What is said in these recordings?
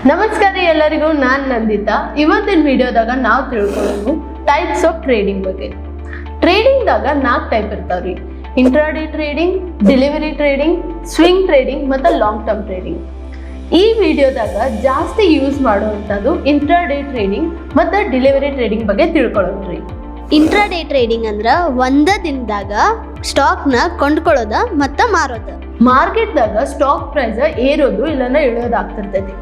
ನಮಸ್ಕಾರ ಎಲ್ಲರಿಗೂ, ನಾನು ನಂದಿತಾ. ಇವತ್ತಿನ ವಿಡಿಯೋದಾಗ ನಾವು ತಿಳ್ಕೊಳ್ಳೋದು ಟೈಪ್ಸ್ ಆಫ್ ಟ್ರೇಡಿಂಗ್ ಬಗ್ಗೆ. ಟ್ರೇಡಿಂಗ್ದಾಗ 4 ಟೈಪ್ ಇರ್ತಾವ್ರಿ: intraday trading, delivery trading, swing trading ಮತ್ತು ಲಾಂಗ್ ಟರ್ಮ್ ಟ್ರೇಡಿಂಗ್. ಈ ವಿಡಿಯೋದಾಗ ಜಾಸ್ತಿ ಯೂಸ್ ಮಾಡುವಂಥದ್ದು ಇಂಟ್ರಾಡೇ ಟ್ರೇಡಿಂಗ್ ಮತ್ತು ಡೆಲಿವರಿ ಟ್ರೇಡಿಂಗ್ ಬಗ್ಗೆ ತಿಳ್ಕೊಳ್ಳೋದ್ರಿ. ಇಂಟ್ರಾಡೇ ಟ್ರೇಡಿಂಗ್ ಅಂದ್ರೆ ಒಂದ ದಿನದಾಗ ಸ್ಟಾಕ್ನ ಕೊಂಡ್ಕೊಳ್ಳೋದ ಮತ್ತು ಮಾರೋದ. ಮಾರ್ಕೆಟ್ದಾಗ ಸ್ಟಾಕ್ ಪ್ರೈಸ್ ಏರೋದು ಇಲ್ಲಾಂದ್ರೆ ಇಳೋದಾಗ್ತಿರ್ತೈತಿ.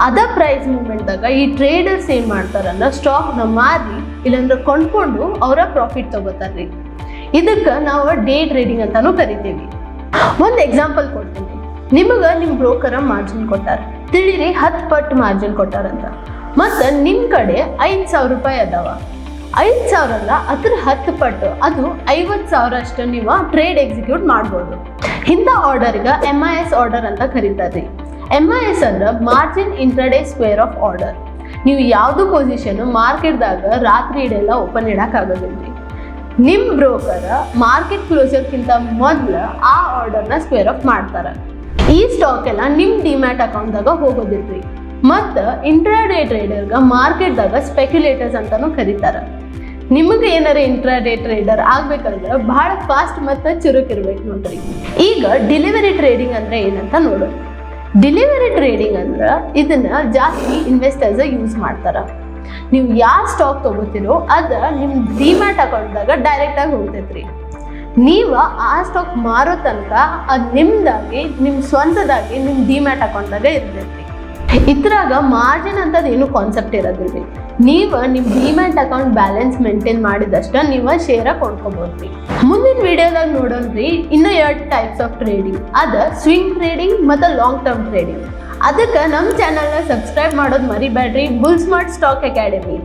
ಅದ ಪ್ರೈಸ್ ಮೂಮೆಂಟ್ದಾಗ ಈ ಟ್ರೇಡರ್ಸ್ ಏನು ಮಾಡ್ತಾರಂದ್ರೆ ಸ್ಟಾಕ್ನ ಮಾರಿ ಇಲ್ಲಾಂದ್ರೆ ಕೊಂಡ್ಕೊಂಡು ಅವರ ಪ್ರಾಫಿಟ್ ತಗೋತಾರ್ರಿ. ಇದಕ್ಕೆ ನಾವು ಡೇ ಟ್ರೇಡಿಂಗ್ ಅಂತಾನು ಕರಿತೀವಿ. ಒಂದು ಎಕ್ಸಾಂಪಲ್ ಕೊಡ್ತೀನಿ. ನಿಮಗೆ ನಿಮ್ಮ ಬ್ರೋಕರ ಮಾರ್ಜಿನ್ ಕೊಟ್ಟಾರ, ತಿಳಿರಿ 10 ಪಟ್ಟು ಮಾರ್ಜಿನ್ ಕೊಟ್ಟಾರಂತ. ಮತ್ತು ನಿಮ್ಮ ಕಡೆ 5,000 ರೂಪಾಯಿ ಅದಾವ. 5,000 ಅಲ್ಲ, ಅದ್ರ 10 ಪಟ್ಟು, ಅದು 50,000 ಅಷ್ಟು ನೀವು ಟ್ರೇಡ್ ಎಕ್ಸಿಕ್ಯೂಟ್ ಮಾಡ್ಬೋದು. ಇಂಥ ಆರ್ಡರ್ಗೆ MIS ಆರ್ಡರ್ ಅಂತ ಕರೀತಾರೆ. MIS ಅಂದ್ರೆ margin intraday square of order. ನೀವು ಯಾವುದು ಪೊಸಿಷನ್ ಮಾರ್ಕೆಟ್ದಾಗ ರಾತ್ರಿ ಇಡೆಲ್ಲ ಓಪನ್ ಇಡೋಕ್ಕಾಗೋದಿಲ್ರಿ. ನಿಮ್ಮ ಬ್ರೋಕರ್ ಮಾರ್ಕೆಟ್ ಕ್ಲೋಸರ್ಗಿಂತ ಮೊದಲು ಆ ಆರ್ಡರ್ನ ಸ್ಕ್ವೇರ್ ಆಫ್ ಮಾಡ್ತಾರೆ. ಈ ಸ್ಟಾಕ್ ಎಲ್ಲ ನಿಮ್ಮ ಡಿಮ್ಯಾಟ್ ಅಕೌಂಟ್ದಾಗ ಹೋಗೋದಿಲ್ರಿ. ಮತ್ತು ಇಂಟ್ರಾಡೇ ಟ್ರೇಡರ್ಗೆ ಮಾರ್ಕೆಟ್ದಾಗ ಸ್ಪೆಕ್ಯುಲೇಟರ್ಸ್ ಅಂತಾನು ಕರೀತಾರೆ. ನಿಮಗೆ ಏನಾರ ಇಂಟ್ರಾಡೇ ಟ್ರೇಡರ್ ಆಗ್ಬೇಕಂದ್ರೆ ಬಹಳ ಫಾಸ್ಟ್ ಮತ್ತು ಚುರುಕಿರ್ಬೇಕು ನೋಡ್ರಿ. ಈಗ ಡೆಲಿವರಿ ಟ್ರೇಡಿಂಗ್ ಅಂದ್ರೆ ಏನಂತ ನೋಡೋಣ. ಡೆಲಿವರಿ ಟ್ರೇಡಿಂಗ್ ಅಂದ್ರೆ ಇದನ್ನ ಜಾಸ್ತಿ ಇನ್ವೆಸ್ಟರ್ಸ್ ಯೂಸ್ ಮಾಡ್ತಾರೆ. ನೀವು ಯಾವ ಸ್ಟಾಕ್ ತಗೋತೀರೋ ಅದು ನಿಮ್ಮ ಡಿಮ್ಯಾಟ್ ಅಕೌಂಟ್ದಾಗ ಡೈರೆಕ್ಟಾಗಿ ಹೋಗ್ತೈತ್ರಿ. ನೀವು ಆ ಸ್ಟಾಕ್ ಮಾರೋ ತನಕ ಅದು ನಿಮ್ದಾಗಿ, ನಿಮ್ಮ ಸ್ವಂತದಾಗಿ ನಿಮ್ಮ ಡಿಮ್ಯಾಟ್ ಅಕೌಂಟ್ದಾಗ ಇರ್ತೈತ್ರಿ. ಇದ್ರಾಗ ಮಾರ್ಜಿನ್ ಅಂತದ್ದು ಏನು ಕಾನ್ಸೆಪ್ಟ್ ಇರೋದಿಲ್ಲ. ನೀವು ನಿಮ್ಮ ಡಿಮ್ಯಾಟ್ ಅಕೌಂಟ್ ಬ್ಯಾಲೆನ್ಸ್ ಮೇಂಟೈನ್ ಮಾಡಿದಷ್ಟು ನೀವು ಶೇರ ಕೊಂಡ್ಕೊಬೋದ್ರಿ. ಮುಂದಿನ ವಿಡಿಯೋದಾಗ ನೋಡೋಣ್ರಿ ಇನ್ನೂ 2 ಟೈಪ್ಸ್ ಆಫ್ ಟ್ರೇಡಿಂಗ್. ಅದು ಸ್ವಿಂಗ್ ಟ್ರೇಡಿಂಗ್ ಮತ್ತು ಲಾಂಗ್ ಟರ್ಮ್ ಟ್ರೇಡಿಂಗ್. ಅದಕ್ಕೆ ನಮ್ಮ ಚಾನಲ್ನ ಸಬ್ಸ್ಕ್ರೈಬ್ ಮಾಡೋದು ಮರಿಬೇಡ್ರಿ. ಬುಲ್ಸ್ಮಾರ್ಟ್ ಸ್ಟಾಕ್ ಅಕಾಡೆಮಿ.